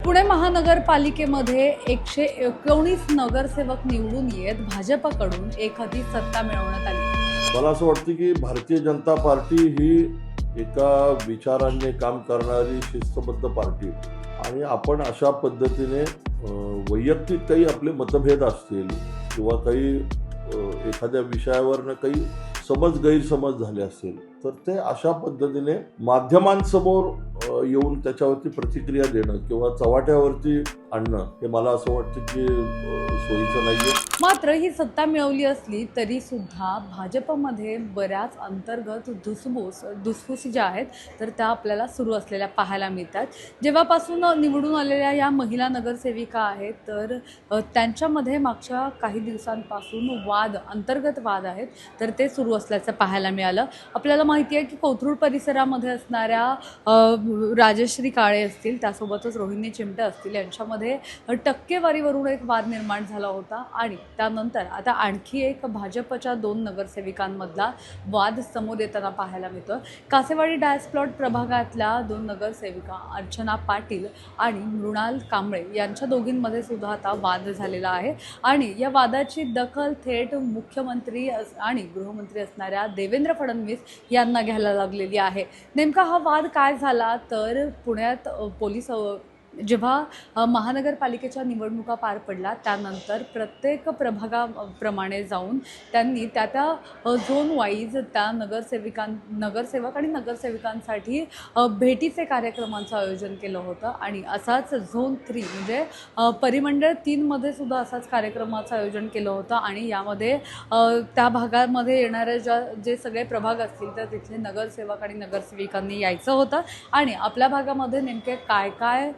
पुणे महानगरपालिकेमध्ये 119 नगरसेवक निवडून येत भाजपकडून एखादी सत्ता मिळवण्यात आली। मला असं वाटतं की भारतीय जनता पार्टी ही एका विचारांनी काम करणारी शिस्तबद्ध पार्टी आणि आपण अशा पद्धतीने वैयक्तिक काही आपले मतभेद असतील किंवा काही एखाद्या विषयावरनं काही गैरसमज झाले असतील तर ते अशा पद्धतीने माध्यमांसमोर येऊन त्याच्यावरती प्रतिक्रिया देणं किंवा चव्हाट्यावरती आणणं हे मला असं वाटतं की सोयीचं नाहीये। मात्र ही सत्ता मिळवली असली तरी सुद्धा भाजपमध्ये बऱ्याच अंतर्गत धुसफुसी ज्या आहेत तर त्या आपल्याला सुरू असलेल्या पाहायला मिळतात। जेव्हापासून निवडून आलेल्या या महिला नगरसेविका आहेत तर त्यांच्यामध्ये मागच्या काही दिवसांपासून अंतर्गत वाद आहेत तर ते सुरू असल्याचं पाहायला मिळालं। आपल्याला माहिती आहे की कोथरूड परिसरामध्ये असणाऱ्या राजश्री काळे असतील, त्यासोबतच रोहिणी चिमटे असतील, यांच्यामध्ये टक्केवारीवरून एक वाद निर्माण झाला होता आणि त्यानंतर आता आणखी एक भाजपच्या 2 नगरसेविकांमधला वाद समोर येताना पाहायला मिळतो। कासेवाडी डायस्प्लॉट प्रभागातल्या 2 नगरसेविका अर्चना पाटील आणि मृणाल कांबळे यांच्या दोघींमध्ये सुद्धा आता वाद झालेला आहे आणि या वादाची दखल थेट मुख्यमंत्री आणि गृहमंत्री असणाऱ्या देवेंद्र फडणवीस यांना घ्यायला लागलेली आहे। नेमका हा वाद काय झाला तर पुण्यात पोलीस जेव्हा महानगरपालिकेच्या निवडणुका पार पडला त्यानंतर प्रत्येक प्रभागाप्रमाणे जाऊन त्यांनी त्या झोन वाईज त्या नगरसेवक आणि नगरसेविकांसाठी भेटीचे कार्यक्रमांचं आयोजन केलं होतं आणि असाच झोन 3 म्हणजे परिमंडळ 3 मध्ये सुद्धा असाच कार्यक्रमाचं आयोजन केलं होतं आणि यामध्ये त्या भागामध्ये येणारे जे सगळे प्रभाग असतील तर तिथले नगरसेवक आणि नगरसेविकांनी यायचं होतं आणि आपल्या भागामध्ये नेमके काय काय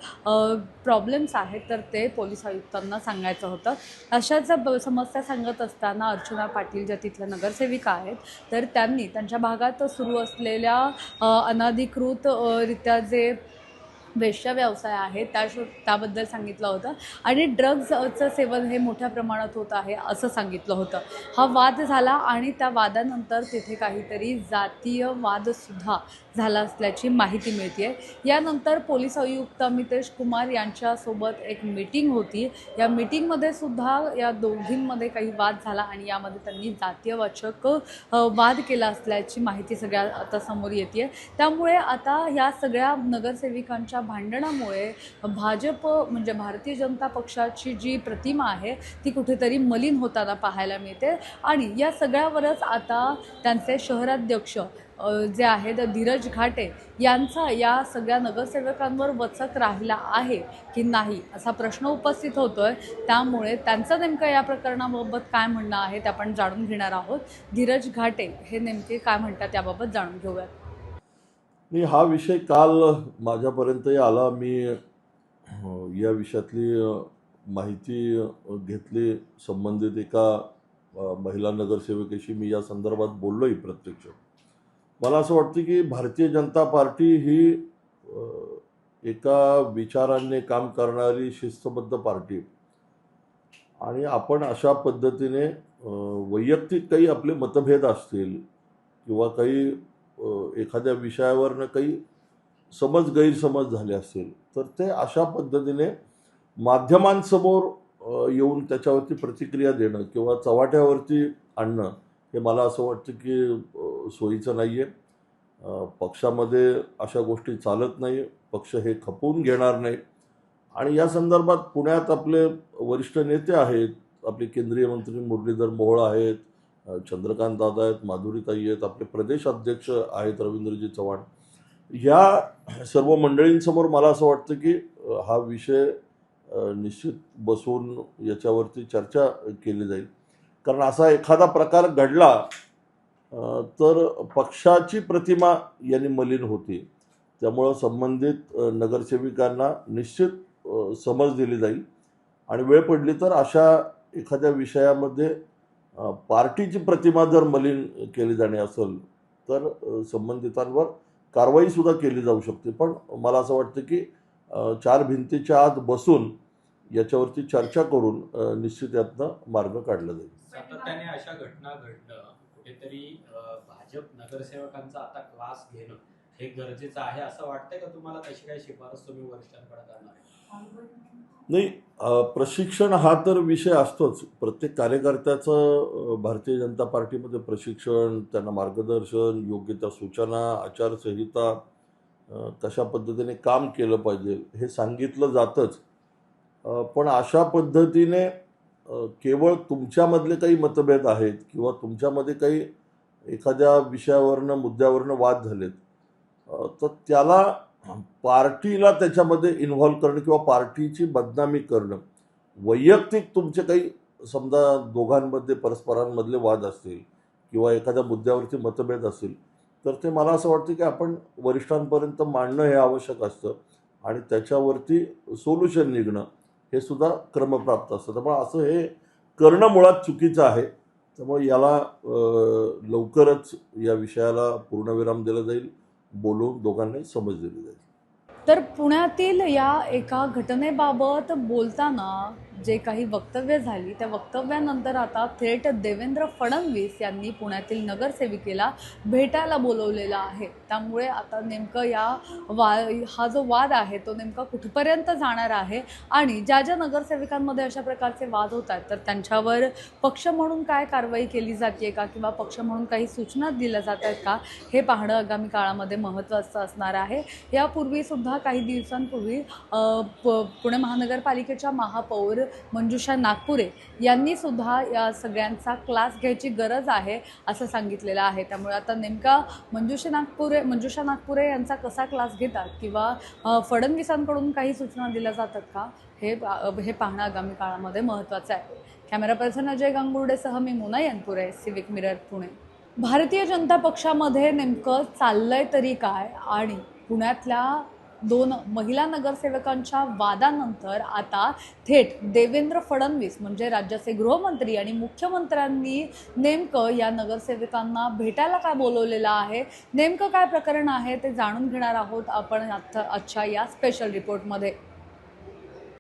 प्रॉब्लेम्स आहेत तर ते पोलीस आयुक्तांना सांगायचं होतं। अशाच समस्या सांगत असताना अर्चना पाटील ज्या तिथल्या नगरसेविका आहेत तर त्यांनी त्यांच्या भागात सुरू असलेल्या अनधिकृत रित्या जे वेश्या व्यवसाय आहे त्याबद्दल सांगितलं होतं आणि ड्रग्जचं सेवन हे मोठ्या प्रमाणात होत आहे असं सांगितलं होतं। हा वाद झाला आणि त्या वादानंतर तिथे काहीतरी जातीय वादसुद्धा झाला असल्याची माहिती मिळते। यानंतर पोलीस आयुक्त अमितेश कुमार यांच्यासोबत एक मीटिंग होती। या मीटिंगमध्ये सुद्धा या दोघींमध्ये काही वाद झाला आणि यामध्ये त्यांनी जातीयवाचक वाद केला असल्याची माहिती सगळ्या आता समोर येते। त्यामुळे आता या सगळ्या नगरसेविकांच्या भांडणामुळे भाजप म्हणजे भारतीय जनता पक्षाची जी प्रतिमा आहे ती कुठेतरी मलिन होताना पाहायला मिळते आणि या सगळ्यावरच आता त्यांचे शहराध्यक्ष जे आहेत धीरज घाटे यांचा या सगळ्या नगरसेवकांवर वचक राहिला आहे की नाही असा प्रश्न उपस्थित होतोय। त्यामुळे त्यांचं नेमकं या प्रकरणाबाबत काय म्हणणं आहे ते आपण जाणून घेणार आहोत। धीरज घाटे हे नेमके काय म्हणतात याबाबत जाणून घेऊयात। मी हा विषय काल माझ्यापर्यंतही आला। मी या विषयातली माहिती घेतली। संबंधित एका महिला नगरसेविकेशी मी या संदर्भात बोललोय प्रत्यक्ष। मला असं वाटतं की भारतीय जनता पार्टी ही एका विचारांनी काम करणारी शिस्तबद्ध पार्टी आणि आपण अशा पद्धतीने वैयक्तिक काही आपले मतभेद असतील किंवा काही एखाद्या विषयावरनं काही गैरसमज झाले असतील तर ते अशा पद्धतीने माध्यमांसमोर येऊन त्याच्यावरती प्रतिक्रिया देणं किंवा चव्हाट्यावरती आणणं हे मला असं वाटतं की सोयीचं नाहीये। पक्षामध्ये अशा गोष्टी चालत नाही, पक्ष हे खपवून घेणार नाही आणि या संदर्भात पुण्यात आपले वरिष्ठ नेते आहेत, आपले केंद्रीय मंत्री मुरलीधर मोहोळ आहेत, चंद्रकांत दादा आहेत, माधुरीताई आहेत, आपले प्रदेश अध्यक्ष आहेत रवींद्रजी चव्हाण। या सर्व मंडळींसमोर मला असं वाटतं की हा विषय निश्चित बसून याच्यावरती चर्चा केली जाईल, कारण असा एखादा प्रकार घडला तर पक्षाची प्रतिमा यांनी मलिन होती। त्यामुळं संबंधित नगरसेविकांना निश्चित समज दिली जाईल आणि वेळ पडली तर अशा एखाद्या विषयामध्ये पार्टीची प्रतिमा जर मलिन केली जाणे असेल तर संबंधितांवर कारवाई सुद्धा केली जाऊ शकते। पण मला असं वाटतं की 4 भिंतीच्या आत बसून याच्यावरती चर्चा करून निश्चित यातनं मार्ग काढला जाईल। सातत्याने अशा घटना घडणं कुठेतरी भाजप नगरसेवकांचा आता क्लास घेणं हे गरजेचं आहे असं वाटतंय का तुम्हाला? तशी काही शिफारस तुम्ही वरिष्ठांकडे करणार आहे? नाही, प्रशिक्षण हा तर विषय असतोच. प्रत्येक कार्यकर्त्याचं भारतीय जनता पार्टीमध्ये प्रशिक्षण, त्यांना मार्गदर्शन, योग्य त्या सूचना, आचारसंहिता, कशा पद्धतीने काम केलं पाहिजे हे सांगितलं जातंच. पण अशा पद्धतीने केवळ तुमच्यामधले काही मतभेद आहेत किंवा तुमच्यामध्ये काही एखाद्या विषयावरनं, मुद्द्यावरनं वाद झालेत, तर त्याला पार्टीला त्याच्यामध्ये इन्व्हॉल्व करणं किंवा पार्टीची बदनामी करणं, वैयक्तिक तुमचे काही समजा दोघांमध्ये परस्परांमधले वाद असतील किंवा एखाद्या मुद्द्यावरती मतभेद असेल, तर ते मला असं वाटतं की आपण वरिष्ठांपर्यंत मांडणं हे आवश्यक असतं आणि त्याच्यावरती सोल्युशन निघणं हे सुद्धा क्रमप्राप्त असतं. त्यामुळे असं हे करणं मुळात चुकीचं आहे. त्यामुळे याला लवकरच या विषयाला पूर्णविराम दिला जाईल, बोलून दोघांनाही समज दिली जाईल. तर पुण्यातील या एका घटनेबाबत बोलताना जे काही वक्तव्य झाली त्या वक्तव्यानंतर आता थेट देवेंद्र फडणवीस यांनी पुण्यातील नगरसेविकेला भेटायला बोलवलेलं आहे. त्यामुळे आता नेमकं हा जो वाद आहे तो नेमका कुठपर्यंत जाणार आहे आणि ज्या ज्या नगरसेविकांमध्ये अशा प्रकारचे वाद होत आहेत तर त्यांच्यावर पक्ष म्हणून काय कारवाई केली जाते का किंवा पक्ष म्हणून काही सूचना दिल्या जात आहेत का हे पाहणं आगामी काळामध्ये महत्त्वाचं असणार आहे. यापूर्वी सुद्धा काही दिवसांपूर्वी पुणे महानगरपालिकेच्या महापौर मंजुषा नागपुरे यांनी सुद्धा या सगळ्यांचा क्लास घ्यायची गरज आहे असं सांगितलेलं आहे. त्यामुळे आता नेमका मंजुषा नागपुरे यांचा कसा क्लास घेतात किंवा फडणवीसांकडून काही सूचना दिल्या जातात का हे पाहणं आगामी काळामध्ये महत्त्वाचं आहे. कॅमेरा पर्सन अजय गांगुर्डेसह मी मोना यांपुरे, सिविक मिरर, पुणे. भारतीय जनता पक्षामध्ये नेमकं चाललंय तरी काय आणि पुण्यातल्या 2 महिला नगरसेवकांच्या वादानंतर आता थेट देवेंद्र फडणवीस म्हणजे राज्याचे गृहमंत्री आणि मुख्यमंत्र्यांनी नेमकं या नगरसेवकांना भेटायला काय बोलवलेलं आहे, नेमकं काय प्रकरण आहे ते जाणून घेणार आहोत आपण आजच्या या स्पेशल रिपोर्टमध्ये.